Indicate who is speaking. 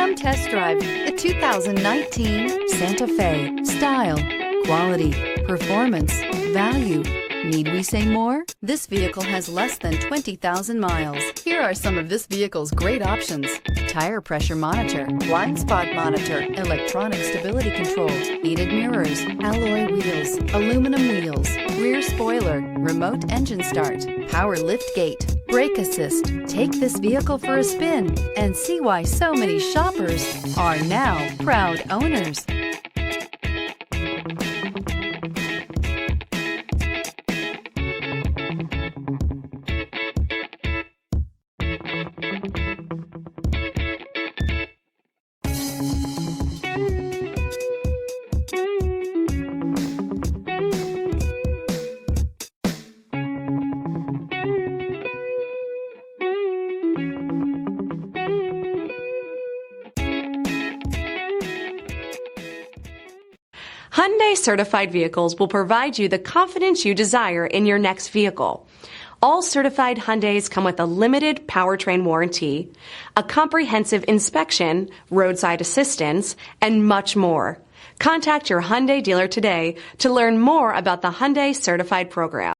Speaker 1: Come test drive the 2019 Santa Fe. Style, quality, performance, value. Need we say more? This vehicle has less than 20,000 miles. Here are some of this vehicle's great options: tire pressure monitor, blind spot monitor, electronic stability control, heated mirrors, alloy wheels, aluminum wheels, rear spoiler, remote engine start, power lift gate, brake assist. Take this vehicle for a spin and see why so many shoppers are now proud owners.
Speaker 2: Hyundai certified vehicles will provide you the confidence you desire in your next vehicle. All certified Hyundais come with a limited powertrain warranty, a comprehensive inspection, roadside assistance, and much more. Contact your Hyundai dealer today to learn more about the Hyundai certified program.